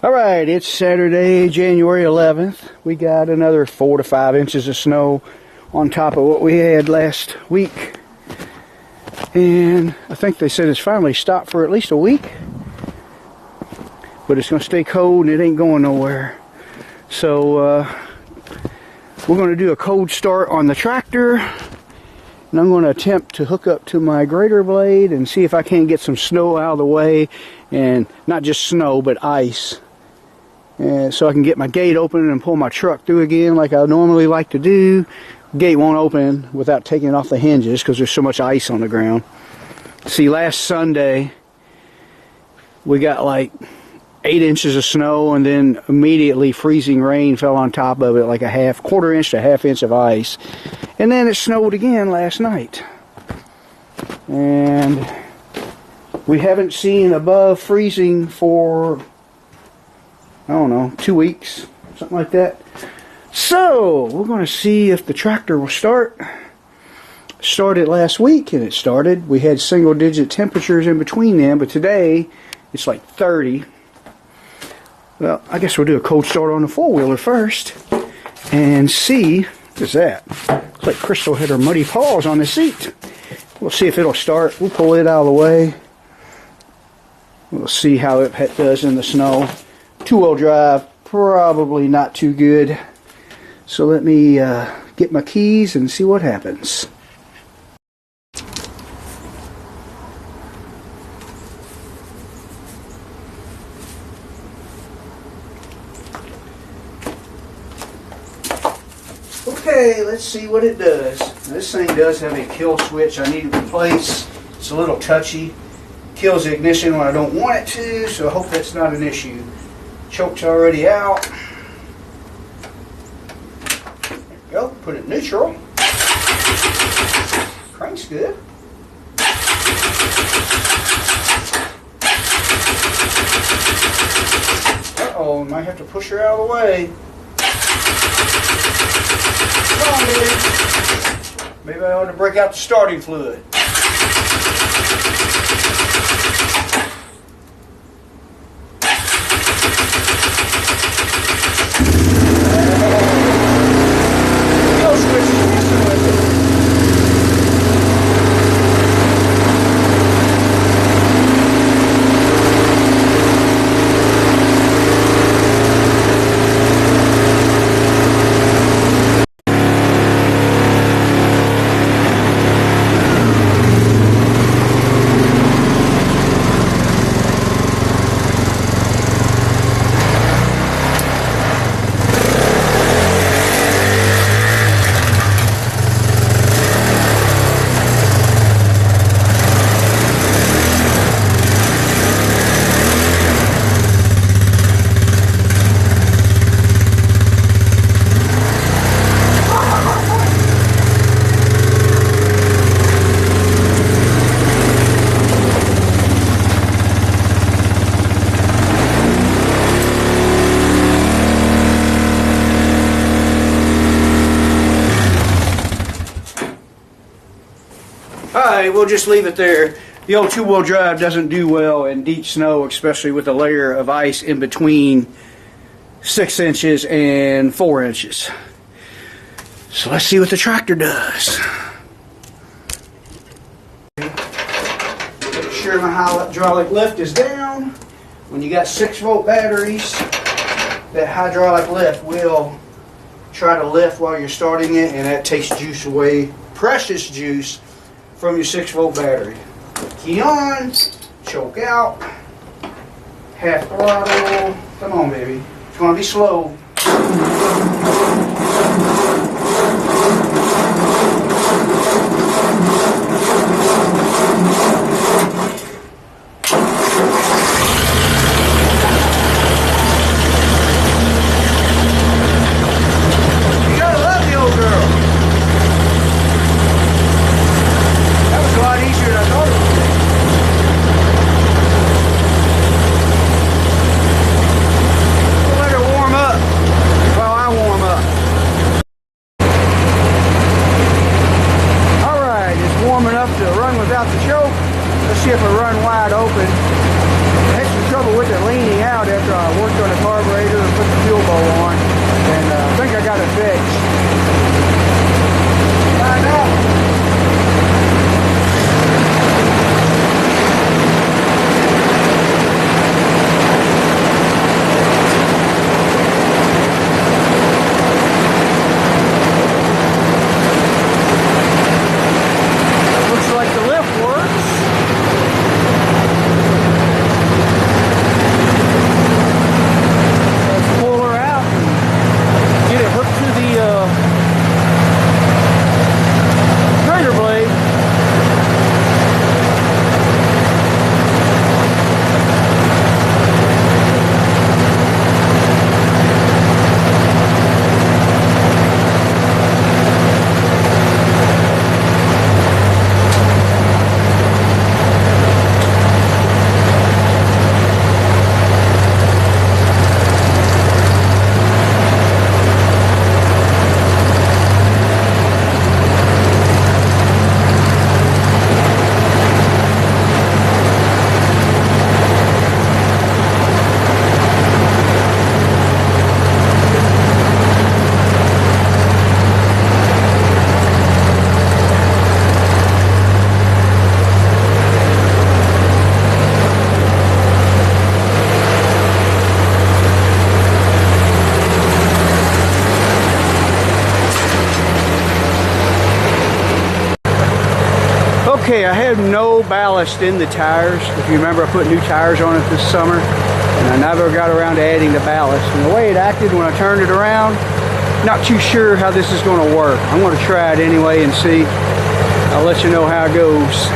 Alright, it's Saturday, January 11th. We got another 4 to 5 inches of snow on top of what we had last week. And I think they said it's finally stopped for at least a week. But it's going to stay cold and it ain't going nowhere. So we're going to do a cold start on the tractor. And I'm going to attempt to hook up to my grader blade and see if I can get some snow out of the way. And not just snow, but ice. And so I can get my gate open and pull my truck through again like I normally like to do. The gate won't open without taking it off the hinges because there's so much ice on the ground. See, last Sunday we got like 8 inches of snow, and then immediately freezing rain fell on top of it, like a quarter inch to half inch of ice. And then it snowed again last night. And we haven't seen above freezing for, I don't know, 2 weeks, something like that. So we're going to see if the tractor will start. Started last week, and it started. We had single-digit temperatures in between them, but today it's like 30. Well, I guess we'll do a cold start on the four-wheeler first and see. What is that? Looks like Crystal had her muddy paws on the seat. We'll see if it'll start. We'll pull it out of the way. We'll see how it does in the snow. Two-wheel drive, probably not too good. So let me get my keys and see what happens. Okay, let's see what it does. This thing does have a kill switch I need to replace. It's a little touchy. Kills the ignition when I don't want it to, so I hope that's not an issue. Choke's already out. There we go. Put it neutral. Crank's good. Uh-oh, might have to push her out of the way. Come on, baby. Maybe I ought to break out the starting fluid. Alright, we'll just leave it there. The old two-wheel drive doesn't do well in deep snow, especially with a layer of ice in between 6 inches and 4 inches. So let's see what the tractor does. Make sure my hydraulic lift is down. When you got 6-volt batteries, that hydraulic lift will try to lift while you're starting it, and that takes juice away, precious juice, from your 6-volt battery. Key on, choke out, half throttle. Come on, baby. It's going to be slow. You gotta love the old girl. Easier than I thought it would be. We'll let her warm up while trouble with it leaning out after I worked on the carburetor and put the fuel bowl on, and I think I got it fixed. Find out. Okay, I had no ballast in the tires. If you remember, I put new tires on it this summer, and I never got around to adding the ballast. And the way it acted when I turned it around, not too sure how this is going to work. I'm going to try it anyway and see. I'll let you know how it goes.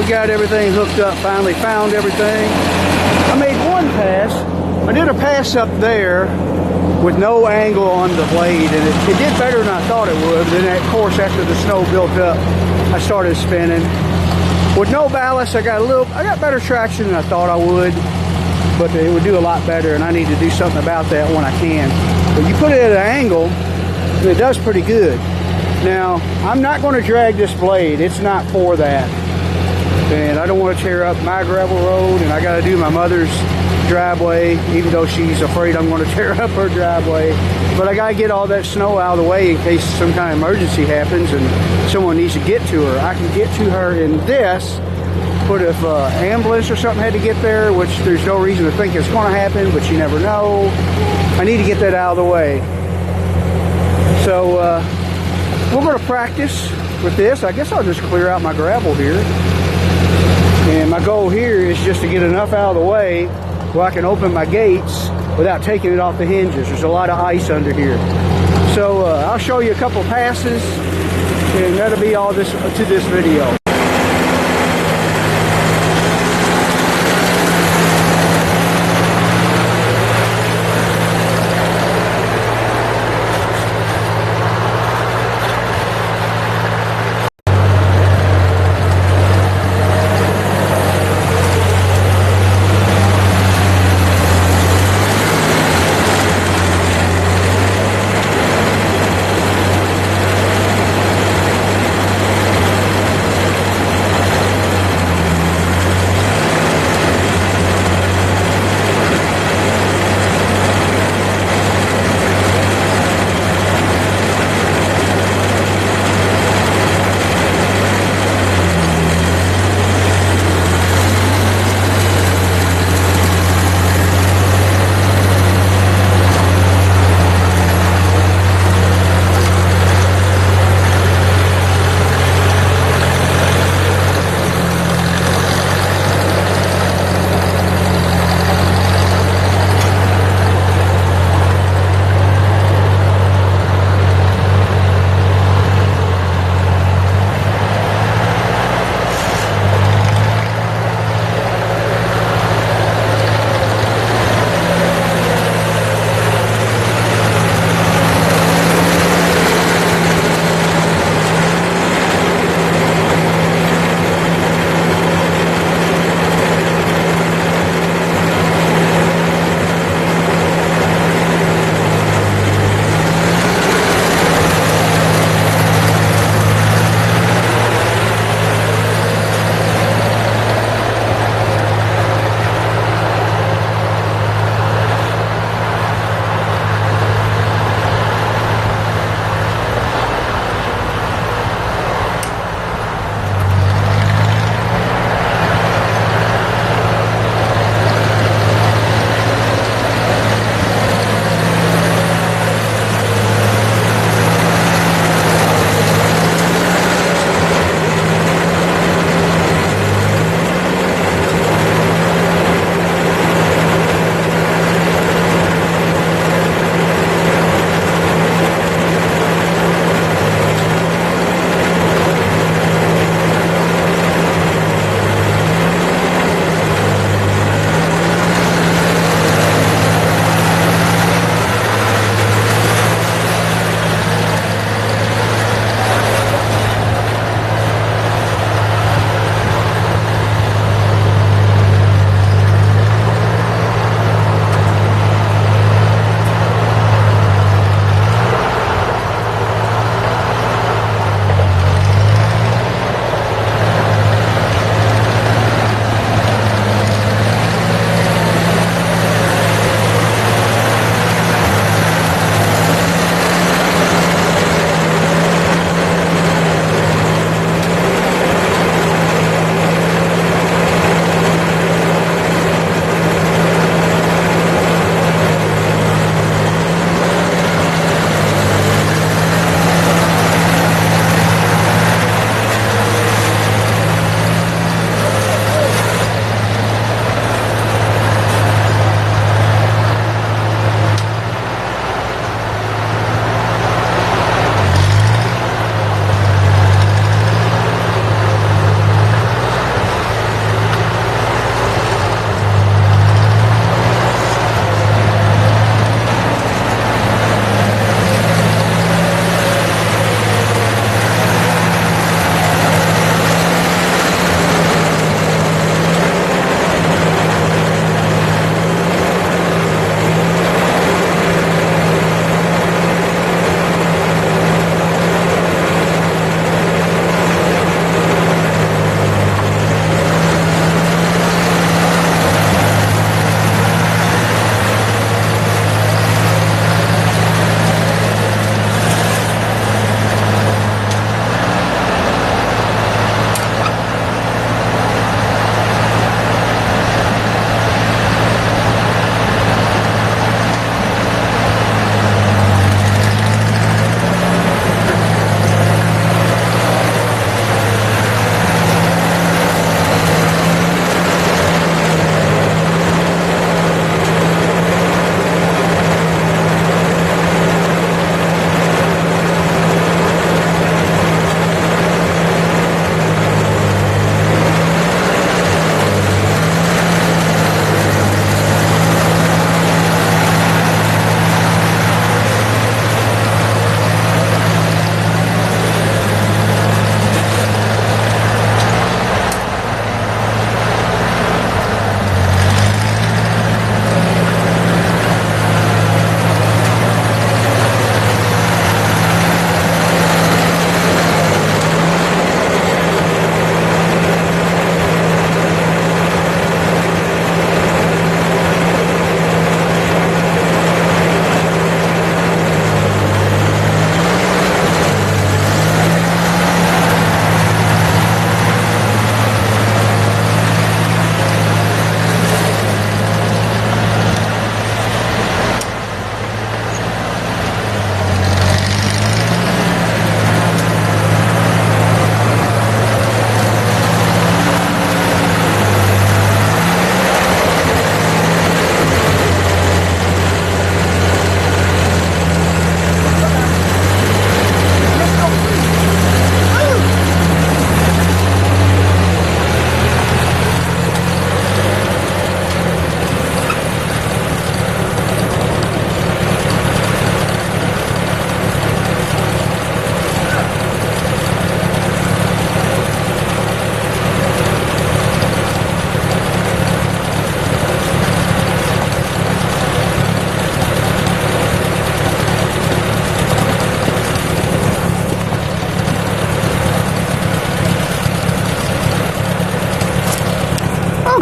Got everything hooked up, finally found everything. I made one pass. I did a pass up there with no angle on the blade, and it did better than I thought it would. Then of course, after the snow built up, I started spinning. With no ballast, I got better traction than I thought I would, but it would do a lot better, and I need to do something about that when I can. But you put it at an angle, and it does pretty good. Now, I'm not going to drag this blade. It's not for that. And I don't want to tear up my gravel road, and I got to do my mother's driveway, even though she's afraid I'm going to tear up her driveway. But I got to get all that snow out of the way in case some kind of emergency happens and someone needs to get to her. I can get to her in this, but if ambulance or something had to get there, which there's no reason to think it's going to happen, but you never know, I need to get that out of the way. So we're going to practice with this. I guess I'll just clear out my gravel here. And my goal here is just to get enough out of the way where I can open my gates without taking it off the hinges. There's a lot of ice under here. So I'll show you a couple passes, and that'll be all this to this video.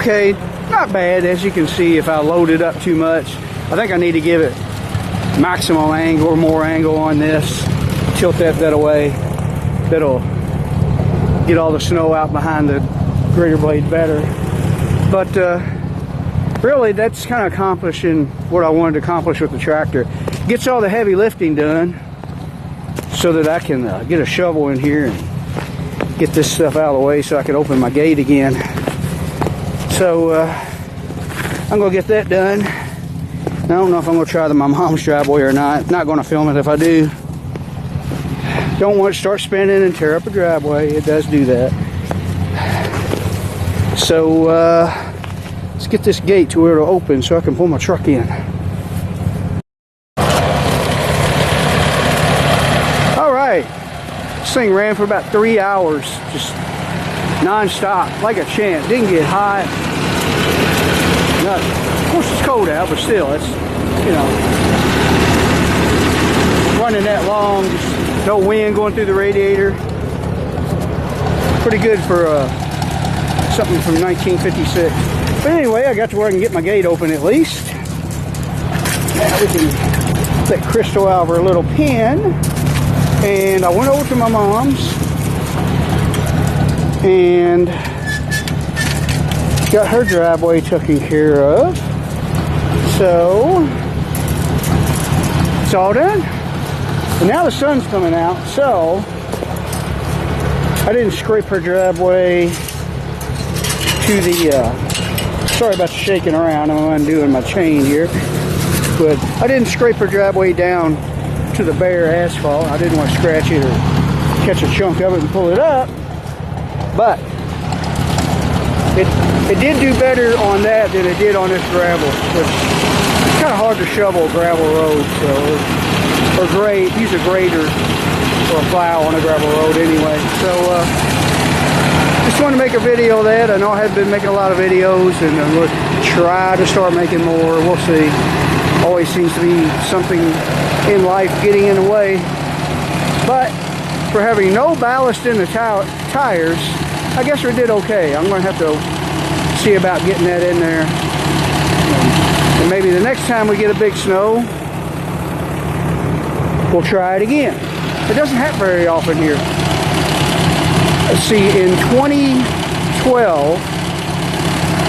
okay, not bad. As you can see, if I load it up too much, I think I need to give it maximum angle or more angle on this. Tilt that away. That'll get all the snow out behind the grater blade better. But really, that's kind of accomplishing what I wanted to accomplish with the tractor. Gets all the heavy lifting done so that I can get a shovel in here and get this stuff out of the way so I can open my gate again. So I'm going to get that done. I don't know if I'm going to try my mom's driveway or not. Not going to film it if I do. Don't want to start spinning and tear up a driveway. It does do that. So let's get this gate to where it'll open so I can pull my truck in. Alright. This thing ran for about 3 hours. Just non-stop. Like a champ. Didn't get hot. Nothing. Of course it's cold out, but still, it's, you know, running that long, just no wind going through the radiator. Pretty good for something from 1956. But anyway, I got to where I can get my gate open at least. Now we can let Crystal out of her little pen. And I went over to my mom's and got her driveway taken care of. So it's all done. And now the sun's coming out, so I didn't scrape her driveway to the sorry about the shaking around. I'm undoing my chain here. But I didn't scrape her driveway down to the bare asphalt. I didn't want to scratch it or catch a chunk of it and pull it up. But it did do better on that than it did on this gravel. It's kind of hard to shovel a gravel road, so or grade, use a grader or a plow on a gravel road anyway. So just want to make a video of that. I know I have been making a lot of videos, and I'm going to try to start making more. We'll see. Always seems to be something in life getting in the way. But for having no ballast in the tires, I guess we did okay. I'm going to have to see about getting that in there. And maybe the next time we get a big snow, we'll try it again. It doesn't happen very often here. Let's see, in 2012,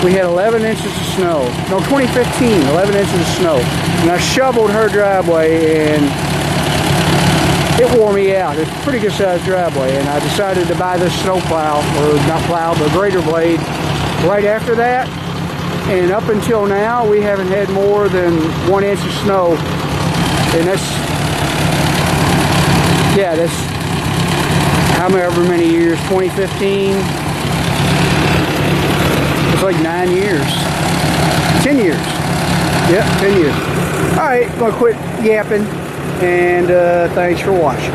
we had 11 inches of snow. No, 2015, 11 inches of snow. And I shoveled her driveway, and it wore me out. It's a pretty good sized driveway, and I decided to buy this snow plow, or not plow, but grater blade right after that. And up until now, we haven't had more than 1 inch of snow. And that's however many years, 2015. It's like 9 years. 10 years. Yep, 10 years. Alright, I'm going to quit yapping. And thanks for watching.